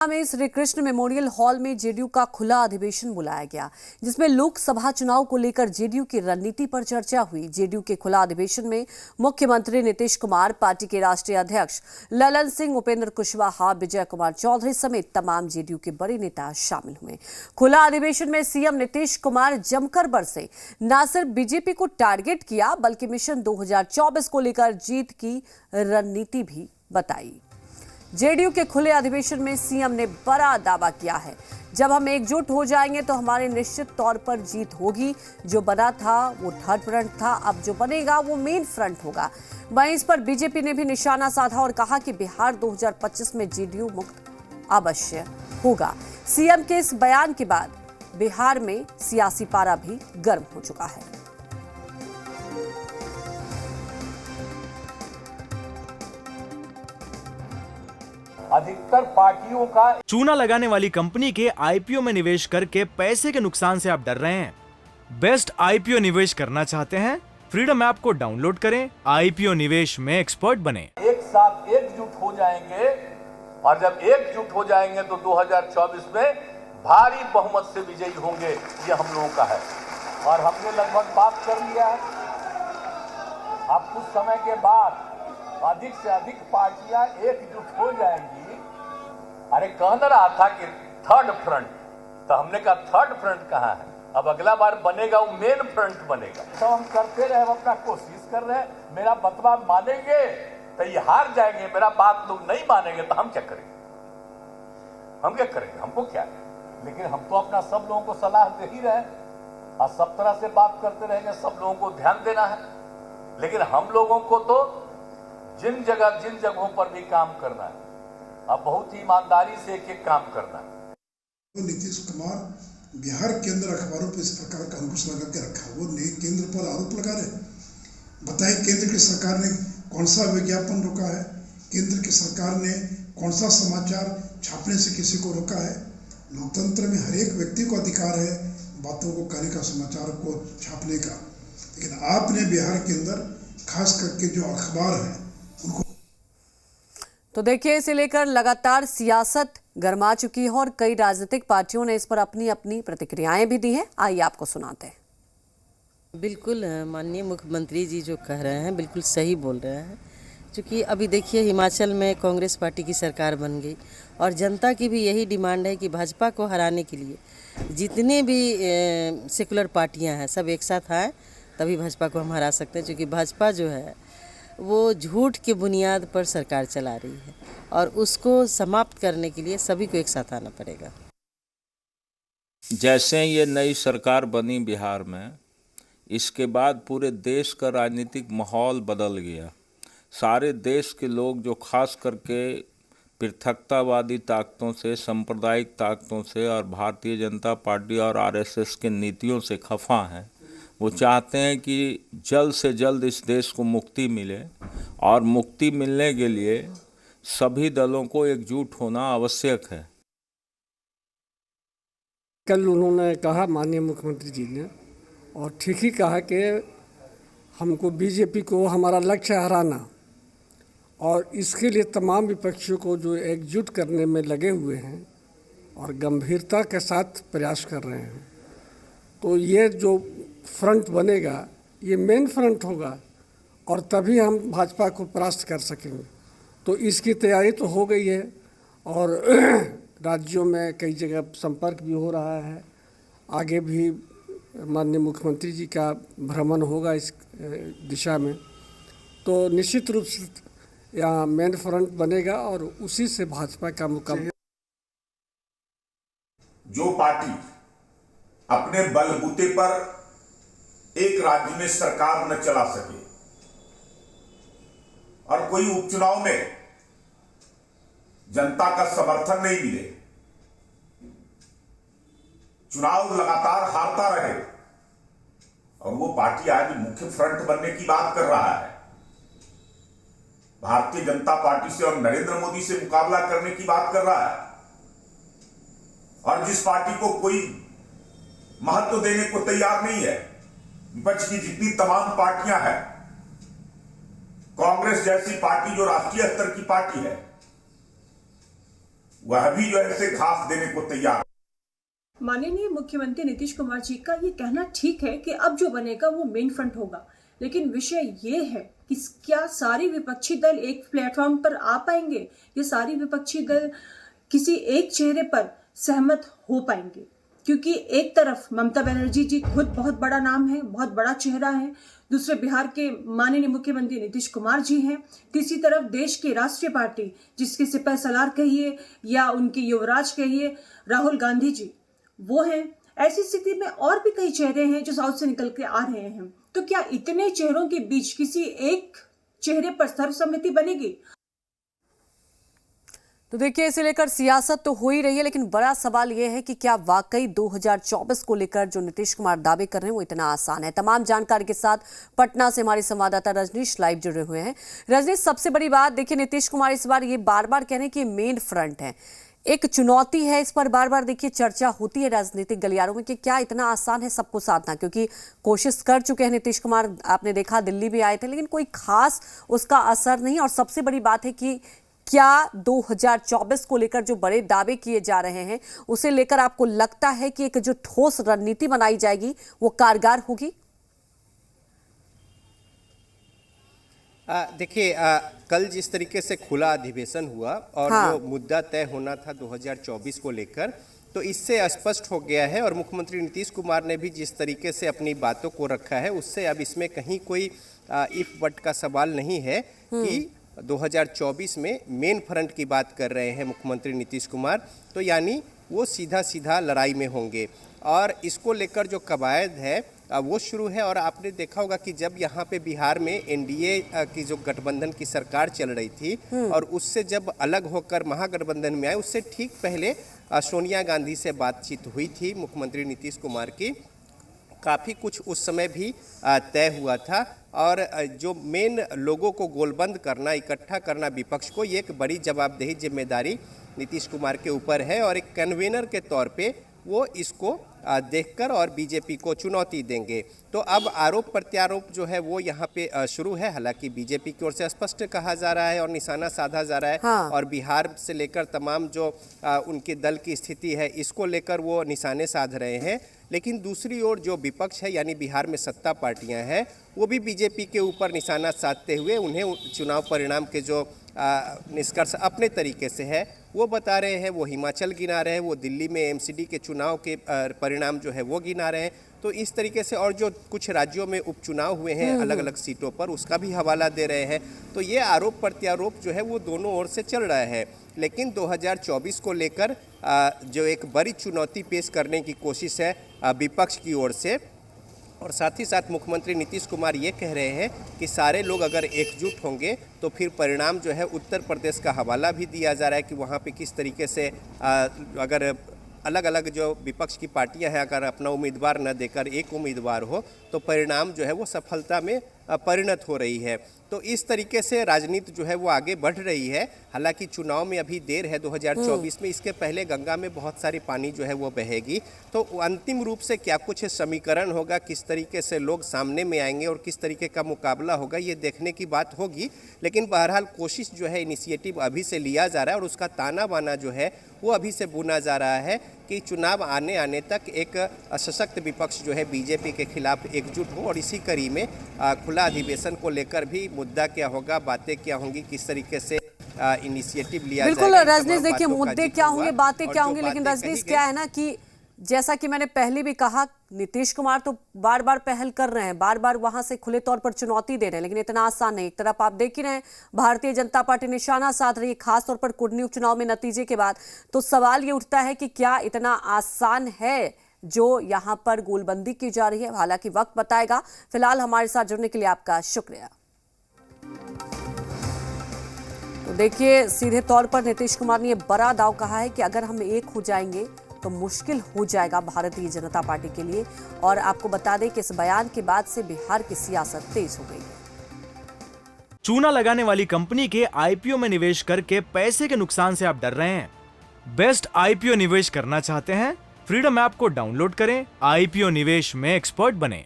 में Shri Krishna memorial hall में JDU का खुला अधिवेशन बुलाया गया, जिसमें लोकसभा चुनाव को लेकर जेडीयू की रणनीति पर चर्चा हुई। जेडीयू के खुला अधिवेशन में मुख्यमंत्री नीतीश कुमार, पार्टी के राष्ट्रीय अध्यक्ष ललन सिंह, उपेंद्र कुशवाहा, विजय कुमार चौधरी समेत तमाम जेडीयू के बड़े नेता शामिल हुए। खुला अधिवेशन में सीएम नीतीश कुमार जमकर बरसे। न सिर्फ बीजेपी को टारगेट किया, बल्कि मिशन 2024 को लेकर जीत की रणनीति भी बताई। जेडीयू के खुले अधिवेशन में सीएम ने बड़ा दावा किया है, जब हम एकजुट हो जाएंगे तो हमारे निश्चित तौर पर जीत होगी। जो बना था वो थर्ड फ्रंट था, अब जो बनेगा वो मेन फ्रंट होगा। वहीं इस पर बीजेपी ने भी निशाना साधा और कहा कि बिहार 2025 में जेडीयू मुक्त अवश्य होगा। सीएम के इस बयान के बाद बिहार में सियासी पारा भी गर्म हो चुका है। अधिकतर पार्टियों का चूना लगाने वाली कंपनी के आईपीओ में निवेश करके पैसे के नुकसान से आप डर रहे हैं? बेस्ट आईपीओ निवेश करना चाहते हैं? फ्रीडम ऐप को डाउनलोड करें, आईपीओ निवेश में एक्सपर्ट बने। एक साथ एकजुट हो जाएंगे और जब एकजुट हो जाएंगे तो 2024 में भारी बहुमत से विजयी होंगे, ये हम लोगों का है और हमने लगभग बात कर लिया है। अब कुछ समय के बाद अधिक से अधिक पार्टियां एकजुट हो जाएंगी। अरे कहना रहा था कि थर्ड फ्रंट, तो हमने कहा थर्ड फ्रंट कहाँ है? अब अगला बार बनेगा वो मेन फ्रंट बनेगा। तो हम करते रहे, हम अपना कोशिश कर रहे हैं। मेरा बतवा मानेंगे तो ये हार जाएंगे, मेरा बात लोग नहीं मानेंगे तो हम क्या करेंगे? हम क्या करेंगे? हमको क्या है? लेकिन हम तो अपना सब लोगों को सलाह दे ही रहे और सब तरह से बात करते रहेंगे। सब लोगों को ध्यान देना है, लेकिन हम लोगों को तो जिन जगहों पर भी काम करना है, अब बहुत ही ईमानदारी से एक एक काम करना है। नीतीश कुमार बिहार के अंदर अखबारों पर इस प्रकार का अंकुश लगा के रखा, वो केंद्र पर आरोप लगा रहे। बताइए, केंद्र की सरकार ने कौन सा विज्ञापन रोका है? केंद्र की सरकार ने कौन सा समाचार छापने से किसी को रोका है? लोकतंत्र में हर एक व्यक्ति को अधिकार है बातों को कहने का, समाचार को छापने का, लेकिन आपने बिहार के अंदर खास करके जो अखबार है उनको। तो देखिए, इसे लेकर लगातार सियासत गर्मा चुकी है और कई राजनीतिक पार्टियों ने इस पर अपनी अपनी प्रतिक्रियाएं भी दी हैं। आइए आपको सुनाते हैं। बिल्कुल माननीय मुख्यमंत्री जी जो कह रहे हैं बिल्कुल सही बोल रहे हैं, क्योंकि अभी देखिए हिमाचल में कांग्रेस पार्टी की सरकार बन गई और जनता की भी यही डिमांड है कि भाजपा को हराने के लिए जितने भी सेकुलर पार्टियां हैं सब एक साथ आए, तभी भाजपा को हम हरा सकते हैं। क्योंकि भाजपा जो है वो झूठ के बुनियाद पर सरकार चला रही है और उसको समाप्त करने के लिए सभी को एक साथ आना पड़ेगा। जैसे ये नई सरकार बनी बिहार में, इसके बाद पूरे देश का राजनीतिक माहौल बदल गया। सारे देश के लोग जो खास करके पृथकतावादी ताकतों से, सांप्रदायिक ताकतों से और भारतीय जनता पार्टी और आरएसएस के नीतियों से खफा हैं, वो चाहते हैं कि जल्द से जल्द इस देश को मुक्ति मिले और मुक्ति मिलने के लिए सभी दलों को एकजुट होना आवश्यक है। कल उन्होंने कहा, माननीय मुख्यमंत्री जी ने, और ठीक ही कहा कि हमको बीजेपी को हमारा लक्ष्य हराना और इसके लिए तमाम विपक्षियों को जो एकजुट करने में लगे हुए हैं और गंभीरता के साथ प्रयास कर रहे हैं। तो ये जो फ्रंट बनेगा ये मेन फ्रंट होगा और तभी हम भाजपा को परास्त कर सकेंगे। तो इसकी तैयारी तो हो गई है और राज्यों में कई जगह संपर्क भी हो रहा है। आगे भी माननीय मुख्यमंत्री जी का भ्रमण होगा इस दिशा में। तो निश्चित रूप से यहाँ मेन फ्रंट बनेगा और उसी से भाजपा का मुकाबला। जो पार्टी अपने बलबूते पर एक राज्य में सरकार न चला सके और कोई उपचुनाव में जनता का समर्थन नहीं मिले, चुनाव लगातार हारता रहे और वो पार्टी आज मुख्य फ्रंट बनने की बात कर रहा है, भारतीय जनता पार्टी से और नरेंद्र मोदी से मुकाबला करने की बात कर रहा है, और जिस पार्टी को कोई महत्व देने को तैयार नहीं है, विपक्ष की जितनी तमाम पार्टियां हैं, कांग्रेस जैसी पार्टी जो राष्ट्रीय स्तर की पार्टी है, वह भी जो है इसे घास देने को तैयार है। माननीय मुख्यमंत्री नीतीश कुमार जी का ये कहना ठीक है कि अब जो बनेगा वो मेन फ्रंट होगा, लेकिन विषय ये है कि क्या सारे विपक्षी दल एक प्लेटफॉर्म पर आ पाएंगे? ये सारी विपक्षी दल किसी एक चेहरे पर सहमत हो पाएंगे? क्योंकि एक तरफ ममता बनर्जी जी खुद बहुत बड़ा नाम है, बहुत बड़ा चेहरा है, दूसरे बिहार के माननीय मुख्यमंत्री नीतीश कुमार जी हैं, तीसरी तरफ देश की राष्ट्रीय पार्टी जिसके सिपह सलार कहिए या उनके युवराज कहिए राहुल गांधी जी, वो हैं। ऐसी स्थिति में और भी कई चेहरे हैं जो साउथ से निकल के आ रहे हैं। तो क्या इतने चेहरों के बीच किसी एक चेहरे पर सर्वसम्मति बनेगी? तो देखिए, इसे लेकर सियासत तो हो ही रही है, लेकिन बड़ा सवाल यह है कि क्या वाकई 2024 को लेकर जो नीतीश कुमार दावे कर रहे हैं वो इतना आसान है। तमाम जानकारी के साथ पटना से हमारे संवाददाता रजनीश लाइव जुड़े हुए हैं। रजनीश, सबसे बड़ी बात देखिए, नीतीश कुमार इस बार ये बार बार कह रहे हैं कि मेन फ्रंट है, एक चुनौती है, इस पर बार बार देखिए चर्चा होती है राजनीतिक गलियारों में कि क्या इतना आसान है सबको साधना, क्योंकि कोशिश कर चुके हैं नीतीश कुमार, आपने देखा दिल्ली भी आए थे, लेकिन कोई खास उसका असर नहीं। और सबसे बड़ी बात है कि क्या 2024 को लेकर जो बड़े दावे किए जा रहे हैं उसे लेकर आपको लगता है कि एक जो ठोस रणनीति बनाई जाएगी वो कारगर होगी? देखिए, कल जिस तरीके से खुला अधिवेशन हुआ और जो मुद्दा तय होना था 2024 को लेकर, तो इससे स्पष्ट हो गया है। और मुख्यमंत्री नीतीश कुमार ने भी जिस तरीके से अपनी बातों को रखा है, उससे अब इसमें कहीं कोई इफ बट का सवाल नहीं है कि 2024 में मेन फ्रंट की बात कर रहे हैं मुख्यमंत्री नीतीश कुमार। तो यानी वो सीधा सीधा लड़ाई में होंगे और इसको लेकर जो कवायद है वो शुरू है। और आपने देखा होगा कि जब यहाँ पे बिहार में एनडीए की जो गठबंधन की सरकार चल रही थी और उससे जब अलग होकर महागठबंधन में आए, उससे ठीक पहले सोनिया गांधी से बातचीत हुई थी मुख्यमंत्री नीतीश कुमार की। काफ़ी कुछ उस समय भी तय हुआ था और जो मेन लोगों को गोलबंद करना, इकट्ठा करना विपक्ष को, ये एक बड़ी जवाबदेही जिम्मेदारी नीतीश कुमार के ऊपर है। और एक कन्वेनर के तौर पे वो इसको देखकर और बीजेपी को चुनौती देंगे। तो अब आरोप प्रत्यारोप जो है वो यहाँ पे शुरू है। हालांकि बीजेपी की ओर से स्पष्ट कहा जा रहा है और निशाना साधा जा रहा है और बिहार से लेकर तमाम जो उनके दल की स्थिति है इसको लेकर वो निशाने साध रहे हैं। लेकिन दूसरी ओर जो विपक्ष है, यानी बिहार में सत्ता पार्टियां हैं, वो भी बीजेपी के ऊपर निशाना साधते हुए उन्हें चुनाव परिणाम के जो निष्कर्ष अपने तरीके से है वो बता रहे हैं। वो हिमाचल गिना रहे हैं, वो दिल्ली में एमसीडी के चुनाव के परिणाम जो है वो गिना रहे हैं। तो इस तरीके से और जो कुछ राज्यों में उपचुनाव हुए हैं अलग अलग सीटों पर, उसका भी हवाला दे रहे हैं। तो ये आरोप प्रत्यारोप जो है वो दोनों ओर से चल रहा है। लेकिन 2024 को लेकर जो एक बड़ी चुनौती पेश करने की कोशिश है विपक्ष की ओर से, और साथ ही साथ मुख्यमंत्री नीतीश कुमार ये कह रहे हैं कि सारे लोग अगर एकजुट होंगे तो फिर परिणाम जो है, उत्तर प्रदेश का हवाला भी दिया जा रहा है कि वहाँ पे किस तरीके से अगर अलग अलग जो विपक्ष की पार्टियां हैं अगर अपना उम्मीदवार न देकर एक उम्मीदवार हो तो परिणाम जो है वो सफलता में परिणत हो रही है। तो इस तरीके से राजनीति जो है वो आगे बढ़ रही है। हालांकि चुनाव में अभी देर है 2024 में, इसके पहले गंगा में बहुत सारी पानी जो है वो बहेगी। तो अंतिम रूप से क्या कुछ समीकरण होगा, किस तरीके से लोग सामने में आएंगे और किस तरीके का मुकाबला होगा, ये देखने की बात होगी। लेकिन बहरहाल कोशिश जो है, इनिशिएटिव अभी से लिया जा रहा है और उसका ताना बाना जो है वो अभी से बुना जा रहा है कि चुनाव आने तक एक सशक्त विपक्ष जो है बीजेपी के खिलाफ एकजुट हो। और इसी कड़ी में खुला अधिवेशन को लेकर भी मुद्दा क्या होगा, बातें क्या होंगी, किस तरीके से इनिशिएटिव लिया जाएगा। बिल्कुल रजनीश, देखिए मुद्दे क्या होंगे, बातें क्या होंगी, लेकिन रजनीश क्या है ना कि जैसा कि मैंने पहले भी कहा, नीतीश कुमार तो बार बार पहल कर रहे हैं, बार बार वहां से खुले तौर पर चुनौती दे रहे हैं, लेकिन इतना आसान नहीं। एक तरफ आप देख ही रहे हैं भारतीय जनता पार्टी निशाना साध रही है, खासतौर पर कुर्नी उपचुनाव में नतीजे के बाद। तो सवाल ये उठता है कि क्या इतना आसान है जो यहाँ पर गोलबंदी की जा रही है? हालांकि वक्त बताएगा। फिलहाल हमारे साथ जुड़ने के लिए आपका शुक्रिया। तो देखिए, सीधे तौर पर नीतीश कुमार ने यह बड़ा दाव कहा है कि अगर हम एक हो जाएंगे तो मुश्किल हो जाएगा भारतीय जनता पार्टी के लिए। और आपको बता दें कि इस बयान के बाद से बिहार की सियासत तेज हो गई है। चूना लगाने वाली कंपनी के आईपीओ में निवेश करके पैसे के नुकसान से आप डर रहे हैं? बेस्ट आईपीओ निवेश करना चाहते हैं? फ्रीडम ऐप को डाउनलोड करें, आईपीओ निवेश में एक्सपर्ट बने।